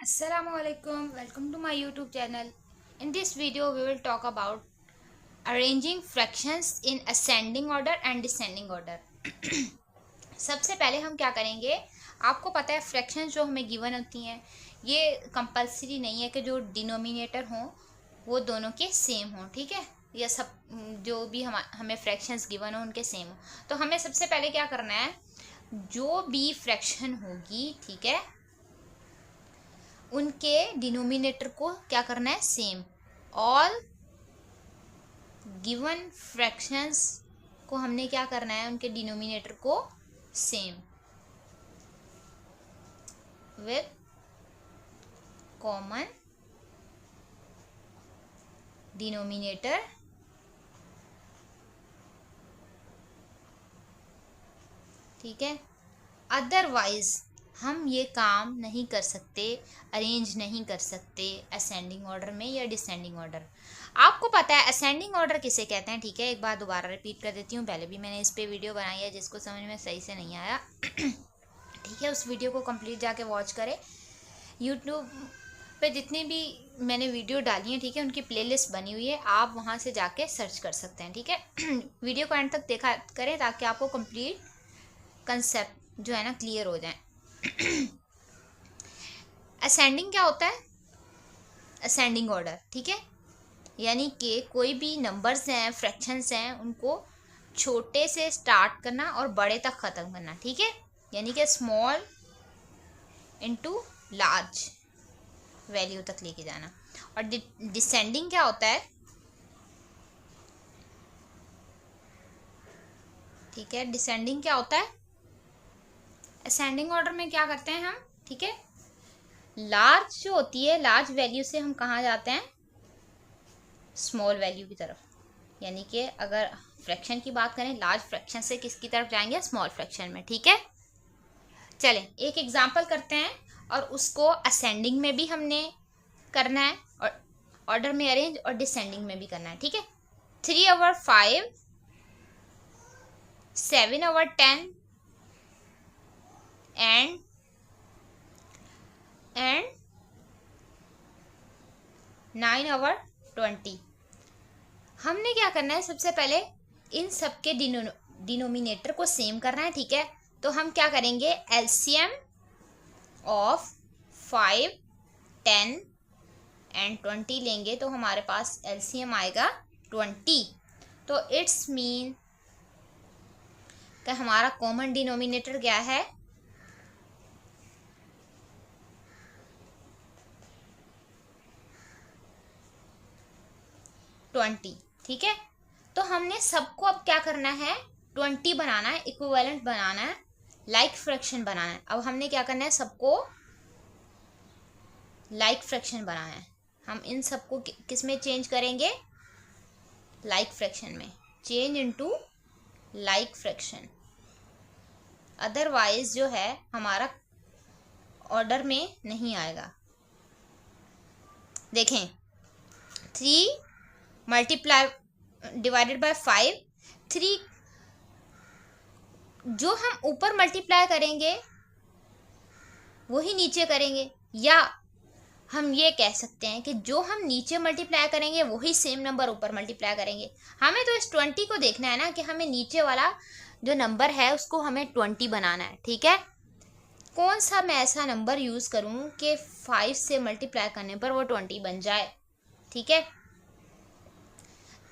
Assalamualaikum, welcome to my YouTube channel. In this video, we will talk about arranging fractions in ascending order and descending order. सबसे पहले हम क्या करेंगे, आपको पता है फ्रैक्शंस जो हमें गिवन होती हैं ये कंपलसरी नहीं है कि जो डिनोमिनेटर हों वो दोनों के सेम हों, ठीक है, या सब जो भी हमें फ्रैक्शंस गिवन हो उनके सेम हो। तो हमें सबसे पहले क्या करना है, जो भी फ्रैक्शन होगी, ठीक है, उनके डिनोमिनेटर को क्या करना है, सेम। ऑल गिवन फ्रैक्शंस को हमने क्या करना है, उनके डिनोमिनेटर को सेम विथ कॉमन डिनोमिनेटर, ठीक है। अदरवाइज हम ये काम नहीं कर सकते, अरेंज नहीं कर सकते असेंडिंग ऑर्डर में या डिसेंडिंग ऑर्डर। आपको पता है असेंडिंग ऑर्डर किसे कहते हैं, ठीक है। एक बार दोबारा रिपीट कर देती हूँ, पहले भी मैंने इस पे वीडियो बनाई है, जिसको समझ में सही से नहीं आया ठीक है, उस वीडियो को कंप्लीट जाके वॉच करें। यूट्यूब पे जितनी भी मैंने वीडियो डाली है, ठीक है, उनकी प्लेलिस्ट बनी हुई है, आप वहाँ से जाके सर्च कर सकते हैं, ठीक है। वीडियो को एंड तक देखा करें ताकि आपको कंप्लीट कंसेप्ट जो है ना क्लियर हो जाए। असेंडिंग क्या होता है, असेंडिंग ऑर्डर, ठीक है, यानी कि कोई भी नंबर्स हैं, फ्रैक्शंस हैं, उनको छोटे से स्टार्ट करना और बड़े तक ख़त्म करना, ठीक है, यानी कि स्मॉल इनटू लार्ज वैल्यू तक लेके जाना। और डिसेंडिंग क्या होता है, ठीक है, डिसेंडिंग क्या होता है, असेंडिंग ऑर्डर में क्या करते हैं हम, ठीक है, लार्ज जो होती है, लार्ज वैल्यू से हम कहाँ जाते हैं, स्मॉल वैल्यू की तरफ। यानी कि अगर फ्रैक्शन की बात करें, लार्ज फ्रैक्शन से किसकी तरफ जाएंगे, स्मॉल फ्रैक्शन में, ठीक है। चलें एक एग्जांपल करते हैं, और उसको असेंडिंग में भी हमने करना है और ऑर्डर में अरेंज, और डिसेंडिंग में भी करना है, ठीक है। 3/5, 7/10 एंड 9/20। हमने क्या करना है, सबसे पहले इन सब के डिनोमिनेटर को सेम करना है, ठीक है। तो हम क्या करेंगे, एलसीएम ऑफ 5, 10 एंड 20 लेंगे, तो हमारे पास एलसीएम आएगा 20। तो इट्स मीन कि हमारा कॉमन डिनोमिनेटर क्या है, 20, ठीक है। तो हमने सबको अब क्या करना है, 20 बनाना है, इक्विवेलेंट बनाना है, लाइक फ्रैक्शन बनाना है। अब हमने क्या करना है, सबको लाइक फ्रैक्शन बनाना है। हम इन सबको किस में चेंज करेंगे, लाइक फ्रैक्शन में, change into like fraction. Otherwise जो है हमारा ऑर्डर में नहीं आएगा। देखें, 3 मल्टीप्लाई डिवाइडेड बाय 5, 3 जो हम ऊपर मल्टीप्लाई करेंगे वही नीचे करेंगे, या हम ये कह सकते हैं कि जो हम नीचे मल्टीप्लाई करेंगे वही सेम नंबर ऊपर मल्टीप्लाई करेंगे। हमें तो इस 20 को देखना है ना, कि हमें नीचे वाला जो नंबर है उसको हमें 20 बनाना है, ठीक है। कौन सा मैं ऐसा नंबर यूज़ करूं कि 5 से मल्टीप्लाई करने पर वो 20 बन जाए, ठीक है।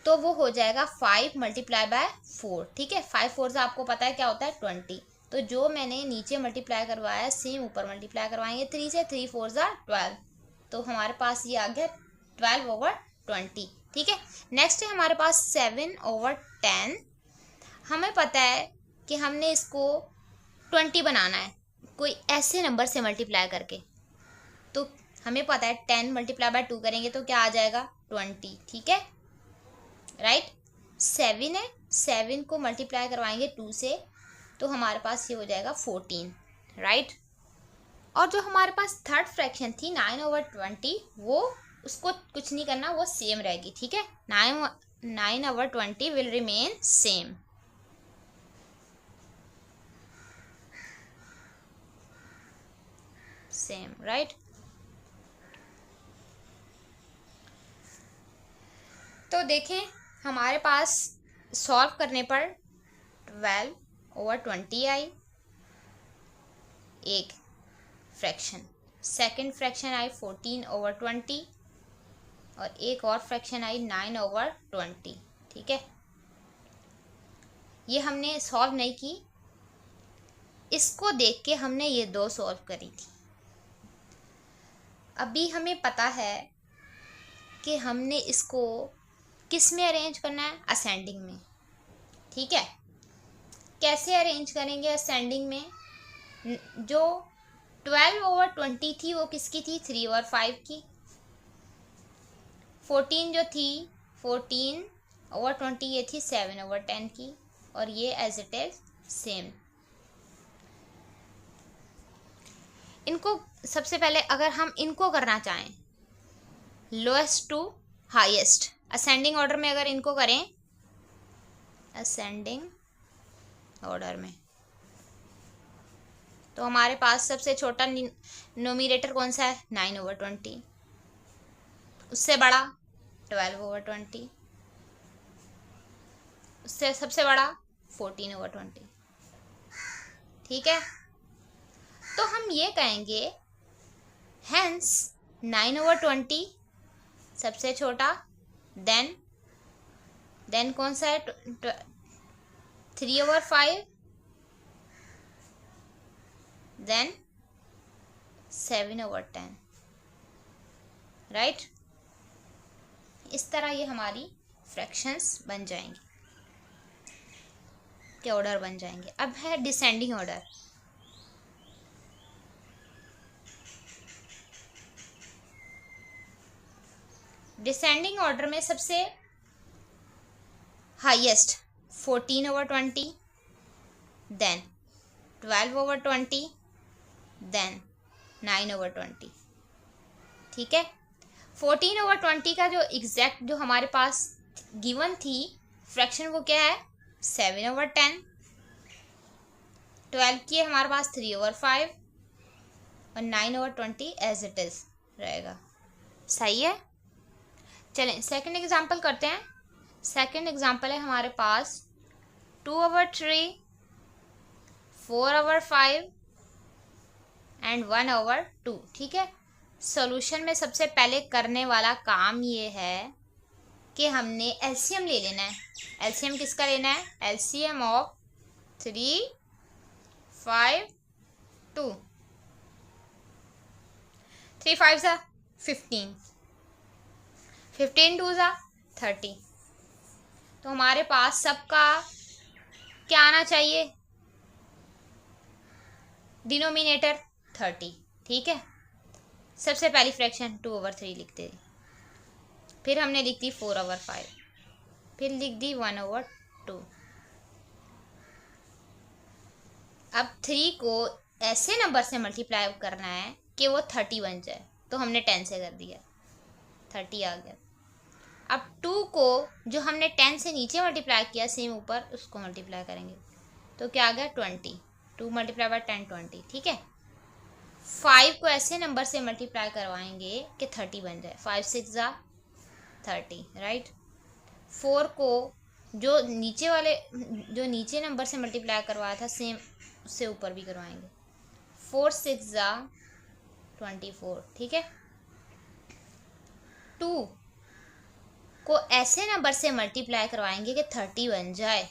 तो वो हो जाएगा 5 मल्टीप्लाई बाय 4, ठीक है। 5 4 से आपको पता है क्या होता है, 20। तो जो मैंने नीचे मल्टीप्लाई करवाया सेम ऊपर मल्टीप्लाई करवाएंगे, 3 से 3 4 12, तो हमारे पास ये आ गया 12/20, ठीक है। नेक्स्ट है हमारे पास 7/10। हमें पता है कि हमने इसको 20 बनाना है कोई ऐसे नंबर से मल्टीप्लाई करके, तो हमें पता है 10 मल्टीप्लाई बाय 2 करेंगे तो क्या आ जाएगा, 20, ठीक है, राइट। 7 है, 7 को मल्टीप्लाई करवाएंगे 2 से, तो हमारे पास ये हो जाएगा 14, राइट। और जो हमारे पास थर्ड फ्रैक्शन थी 9/20, वो उसको कुछ नहीं करना, वो सेम रहेगी, ठीक है। 9/20 विल रिमेन सेम। राइट। तो देखें हमारे पास सॉल्व करने पर 12/20 आई एक फ्रैक्शन, सेकंड फ्रैक्शन आई 14/20 और एक और फ्रैक्शन आई 9/20। ठीक है, ये हमने सॉल्व नहीं की, इसको देख के हमने ये दो सॉल्व करी थी। अभी हमें पता है कि हमने इसको किस में अरेंज करना है, असेंडिंग में। ठीक है, कैसे अरेंज करेंगे असेंडिंग में? जो 12/20 थी वो किसकी थी, 3/5 की। 14 जो थी 14/20 ये थी 7/10 की, और ये एज इट इज सेम। इनको सबसे पहले अगर हम इनको करना चाहें lowest to highest ascending order में, अगर इनको करें असेंडिंग ऑर्डर में, तो हमारे पास सबसे छोटा नोमिनेटर कौन सा है, 9/20। उससे बड़ा 12/20, उससे सबसे बड़ा 14/20। ठीक है, तो हम ये कहेंगे हेंस 9/20 सबसे छोटा, देन कौन सा है 3/5, देन 7/10। राइट, इस तरह ये हमारी फ्रैक्शंस बन जाएंगी, के ऑर्डर बन जाएंगे। अब है डिसेंडिंग ऑर्डर। डिसेंडिंग ऑर्डर में सबसे हाईएस्ट 14/20, देन 12/20, देन 9/20। ठीक है, 14/20 का जो एग्जैक्ट जो हमारे पास गिवन थी फ्रैक्शन वो क्या है, 7/10। 12 की हमारे पास 3/5 और 9/20 एज इट इज रहेगा। सही है, चलें सेकंड एग्जांपल करते हैं। सेकंड एग्जांपल है हमारे पास 2/3, 4/5 एंड 1/2। ठीक है, सॉल्यूशन में सबसे पहले करने वाला काम ये है कि हमने एलसीएम ले लेना है। एलसीएम किसका लेना है, एलसीएम ऑफ 3, 5, 2। 3 5 सा 15, 15 2 सा 30। तो हमारे पास सबका क्या आना चाहिए, डिनोमिनेटर 30। ठीक है, सबसे पहली फ्रैक्शन 2/3 लिखते, फिर हमने लिख दी 4/5, फिर लिख दी 1/2। अब 3 को ऐसे नंबर से मल्टीप्लाई करना है कि वो 30 बन जाए, तो हमने 10 से कर दिया, 30 आ गया। अब 2 को जो हमने 10 से नीचे मल्टीप्लाई किया सेम ऊपर, उसको मल्टीप्लाई करेंगे तो क्या आ गया 20। 2 × 10 20। ठीक है, 5 को ऐसे नंबर से मल्टीप्लाई करवाएंगे कि 30 बन जाए, 5 6 ज़ा 30। राइट, 4 को जो नीचे नंबर से मल्टीप्लाई करवाया था सेम उससे ऊपर भी करवाएंगे, 4 6 ज़ा 24। ठीक है, 2 को ऐसे नंबर से मल्टीप्लाई करवाएंगे कि 30 बन जाए,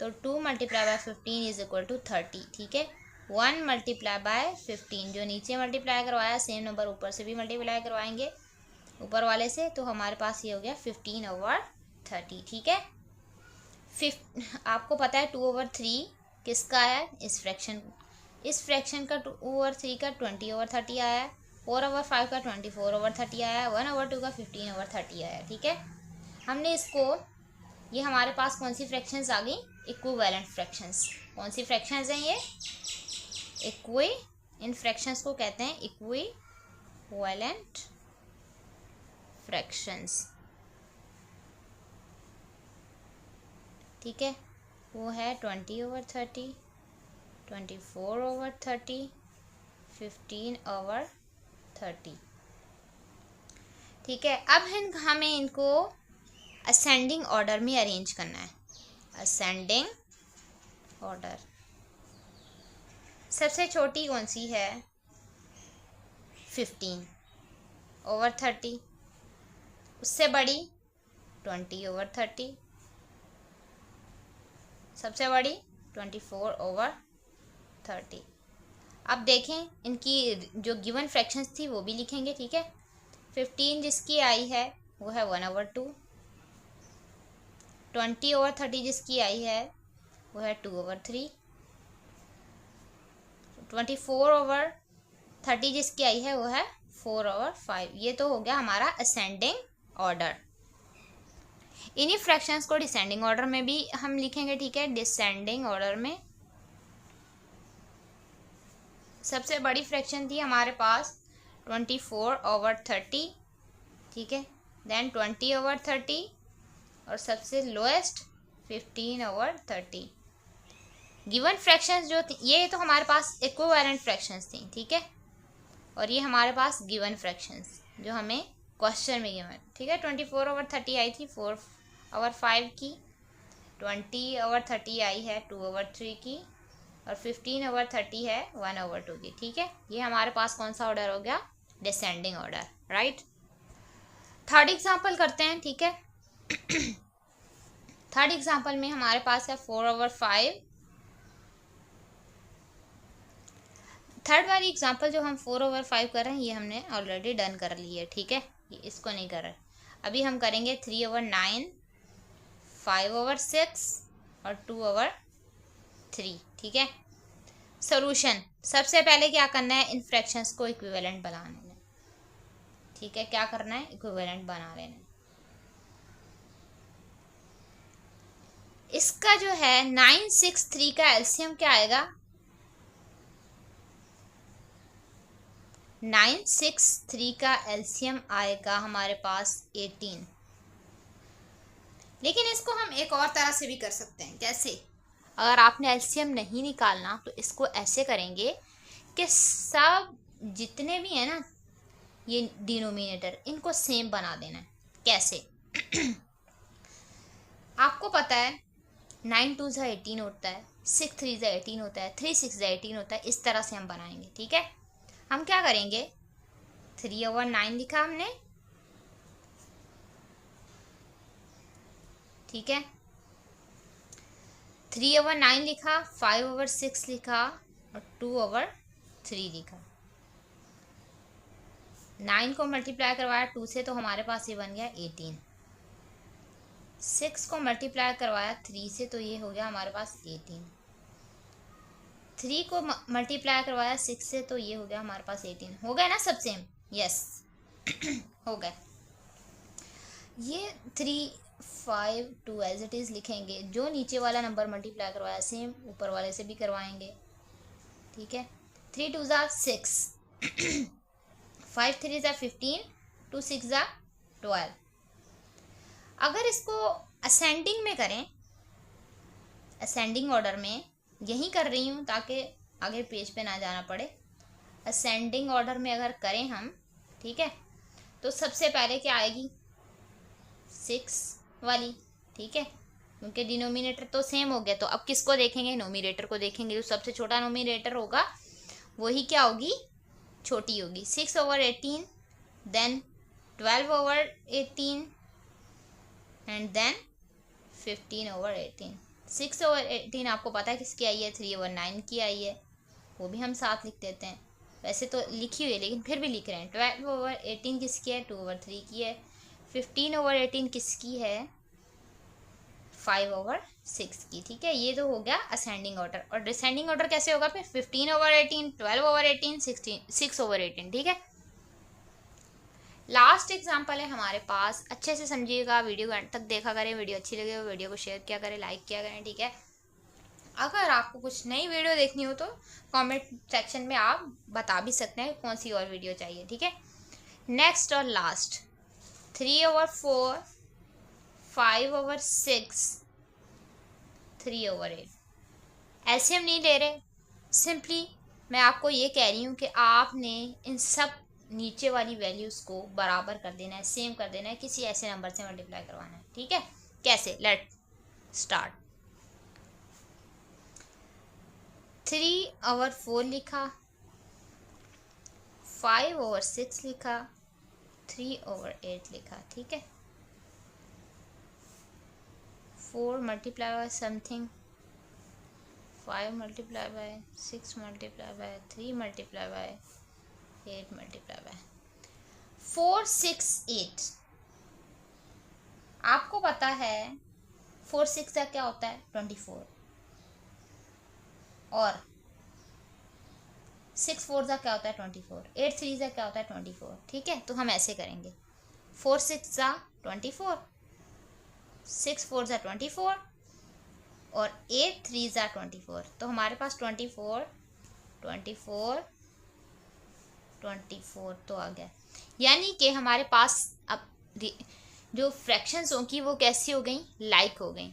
तो 2 × 15 = 30। ठीक है, 1 × 15 जो नीचे मल्टीप्लाई करवाया सेम नंबर ऊपर से भी मल्टीप्लाई करवाएंगे ऊपर वाले से, तो हमारे पास ये हो गया 15/30। ठीक है, आपको पता है 2/3 किसका है, इस फ्रैक्शन का 2/3 का 20/30 आया है, 4/5 का 24/30 आया है, 1/2 का 15/30 आया है। ठीक है, हमने इसको, ये हमारे पास कौन सी फ्रैक्शंस आ गई, इक्विवेलेंट फ्रैक्शंस। कौन सी फ्रैक्शंस हैं ये, इन फ्रैक्शंस को कहते हैं इक्विवेलेंट फ्रैक्शंस। ठीक है, वो है 20/30, 24/30, 15/30। ठीक है, अब हमें इनको असेंडिंग ऑर्डर में अरेंज करना है, असेंडिंग ऑर्डर। सबसे छोटी कौन सी है? 15/30। उससे बड़ी 20/30। सबसे बड़ी 24/30। अब देखें इनकी जो गिवन फ्रैक्शंस थी वो भी लिखेंगे, ठीक है। 15 जिसकी आई है वो है 1/2। 20/30 जिसकी आई है वो है 2/3। 24/30 जिसकी आई है वो है 4/5। ये तो हो गया हमारा असेंडिंग ऑर्डर। इन्हीं फ्रैक्शंस को डिसेंडिंग ऑर्डर में भी हम लिखेंगे, ठीक है। डिसेंडिंग ऑर्डर में सबसे बड़ी फ्रैक्शन थी हमारे पास 24/30, ठीक है। देन 20/30 और सबसे लोएस्ट 15/30। गिवन फ्रैक्शंस जो थी ये तो हमारे पास इक्विवेलेंट फ्रैक्शंस थी, ठीक है। और ये हमारे पास गिवन फ्रैक्शंस जो हमें क्वेश्चन में गिवन, ठीक है। 24/30 आई थी 4/5 की, 20/30 आई है 2/3 की, और 15/30 है 1/2 की, ठीक है। ये हमारे पास कौन सा ऑर्डर हो गया? Descending order, right. Third example करते हैं, ठीक है। थर्ड एग्जाम्पल में हमारे पास है 4/5। थर्ड वाली एग्जाम्पल जो हम 4/5 कर रहे हैं ये हमने ऑलरेडी डन कर ली है, ठीक है। ये इसको नहीं कर रहे। अभी हम करेंगे 3/9, 5/6 और 2/3, ठीक है। सॉल्यूशन, सबसे पहले क्या करना है? इन फ्रैक्शंस को इक्विवेलेंट बना लेना, ठीक है। क्या करना है? इक्विवेलेंट बना लेना। इसका जो है 963 का एलसीएम क्या आएगा? 963 का एलसीएम आएगा हमारे पास 18। लेकिन इसको हम एक और तरह से भी कर सकते हैं। कैसे? अगर आपने एलसीएम नहीं निकालना तो इसको ऐसे करेंगे कि सब जितने भी हैं ना ये डिनोमिनेटर, इनको सेम बना देना है। कैसे? आपको पता है 9 2 ज़ा 18 होता है, 6 3 ज़ा 18 होता है, 3 6 ज़ा 18 होता है। इस तरह से हम बनाएंगे, ठीक है। हम क्या करेंगे? 3/9 लिखा हमने, ठीक है। 3/9 लिखा, 5/6 लिखा और 2/3 लिखा। 9 को मल्टीप्लाई करवाया 2 से तो हमारे पास ये बन गया 18। 6 को मल्टीप्लाई करवाया 3 से तो ये हो गया हमारे पास 18। 3 को मल्टीप्लाई करवाया 6 से तो ये हो गया हमारे पास 18। हो गया ना सब सेम? यस हो गया। ये 3 5 2 एज इट इज़ लिखेंगे। जो नीचे वाला नंबर मल्टीप्लाई करवाया सेम ऊपर वाले से भी करवाएंगे, ठीक है। 3 2 ज़ा 6, 5 3 ज़ा 15, 2 6 ज़ा 12। अगर इसको असेंडिंग में करें, असेंडिंग ऑर्डर में, यही कर रही हूँ ताकि आगे पेज पे ना जाना पड़े। असेंडिंग ऑर्डर में अगर करें हम, ठीक है, तो सबसे पहले क्या आएगी? 6 वाली, ठीक है, क्योंकि डिनोमिनेटर तो सेम हो गया। तो अब किसको देखेंगे? नोमिनेटर को देखेंगे। जो सबसे छोटा नोमिनेटर होगा वही क्या होगी? छोटी होगी। 6/18, देन 12/18 एंड देन 15/18। 6/18 आपको पता है किसकी आई है? 3/9 की आई है। वो भी हम साथ लिख देते हैं। वैसे तो लिखी हुई है लेकिन फिर भी लिख रहे हैं। 12/18 किसकी है? 2/3 की है। 15/18 किसकी है? 5/6 की, ठीक है। ये तो हो गया असेंडिंग ऑर्डर। और डिसेंडिंग ऑर्डर कैसे होगा फिर? 15/18, 12/18, 6/18, ठीक है। लास्ट एग्जाम्पल है हमारे पास। अच्छे से समझिएगा, वीडियो को अंत तक देखा करें। वीडियो अच्छी लगे तो वीडियो को शेयर किया करें, लाइक किया करें, ठीक है। अगर आपको कुछ नई वीडियो देखनी हो तो कमेंट सेक्शन में आप बता भी सकते हैं कौन सी और वीडियो चाहिए, ठीक है। नेक्स्ट और लास्ट 3/4, 5/6, 3/8। एलसीएम नहीं ले रहे, सिंपली मैं आपको ये कह रही हूँ कि आपने इन सब नीचे वाली वैल्यूज को बराबर कर देना है, सेम कर देना है, किसी ऐसे नंबर से मल्टीप्लाई करवाना है। ठीक है, कैसे? Let start. 3/4 लिखा, 5/6 लिखा, 3/8 लिखा। ठीक है, 4 multiply by something, 5 multiply by 6 multiply by 3 multiply by 8 multiply by 4 6 8। आपको पता है 4 6 का क्या होता है? 24। और 6 4 का क्या होता है? 24। 8 3 का क्या होता है? 24। ठीक है, तो हम ऐसे करेंगे, 4 6 24, 6 4 24 और 8 3 24। तो हमारे पास 24 24 24 तो आ गया। यानी कि हमारे पास अब जो फ्रैक्शंस होंगी वो कैसी हो गई? लाइक हो गई,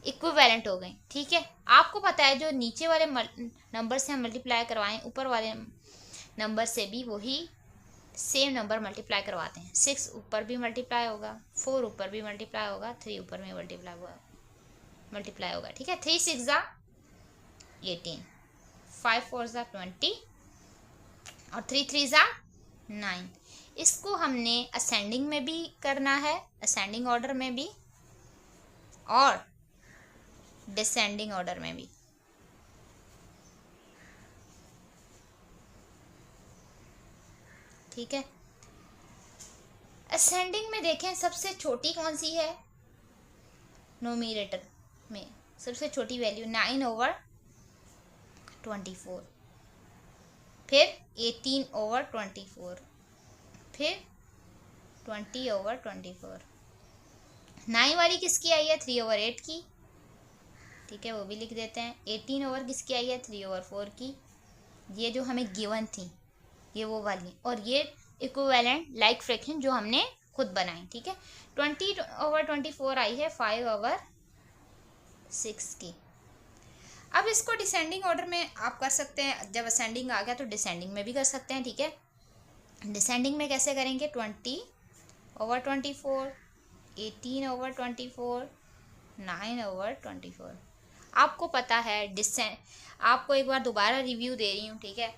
इक्विवेलेंट हो गई। ठीक है, आपको पता है जो नीचे वाले नंबर से हम मल्टीप्लाई करवाएं, ऊपर वाले नंबर से भी वही सेम नंबर मल्टीप्लाई करवाते हैं। 6 ऊपर भी मल्टीप्लाई होगा, 4 ऊपर भी मल्टीप्लाई होगा, 3 ऊपर में मल्टीप्लाई होगा। ठीक है, 3 6 18, 5 4 20 और 3 3 9। इसको हमने असेंडिंग में भी करना है, असेंडिंग ऑर्डर में भी और डिसेंडिंग ऑर्डर में भी। ठीक है, असेंडिंग में देखें सबसे छोटी कौन सी है? नोमिनेटर में सबसे छोटी वैल्यू 9/24, फिर 18/24, फिर 20/24। 9 वाली किसकी आई है? 3/8 की। ठीक है, वो भी लिख देते हैं। 18 ओवर किसकी आई है? 3/4 की। ये जो हमें गिवन थी ये वो वाली, और ये इक्विवेलेंट लाइक फ्रैक्शन जो हमने खुद बनाई। ठीक है, 20/24 आई है 5/6 की। अब इसको डिसेंडिंग ऑर्डर में आप कर सकते हैं, जब असेंडिंग आ गया तो डिसेंडिंग में भी कर सकते हैं। ठीक है, डिसेंडिंग में कैसे करेंगे? 20/24, 18/24, 9/24। आपको पता है आपको एक बार दोबारा रिव्यू दे रही हूँ। ठीक है,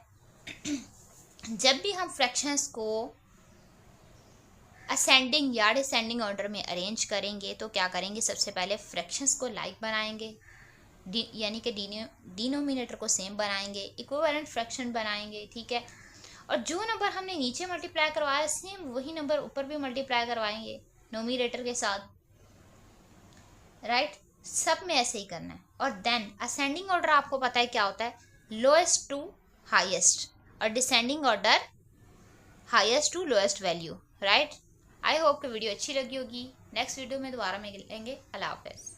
जब भी हम फ्रैक्शंस को असेंडिंग या डिसेंडिंग ऑर्डर में अरेंज करेंगे तो क्या करेंगे? सबसे पहले फ्रैक्शंस को लाइक बनाएंगे, यानी कि डिनोमिनेटर को सेम बनाएंगे, इक्विवेलेंट फ्रैक्शन बनाएंगे। ठीक है, और जो नंबर हमने नीचे मल्टीप्लाई करवाया सेम वही नंबर ऊपर भी मल्टीप्लाई करवाएंगे नोमिनेटर के साथ। राइट, सब में ऐसे ही करना है। और देन असेंडिंग ऑर्डर आपको पता है क्या होता है? लोएस्ट टू हाईएस्ट, और descending order highest to lowest value. Right, I hope कि वीडियो अच्छी लगी होगी। नेक्स्ट वीडियो में दोबारा मिलेंगे। अल्लाह हाफ़िज़।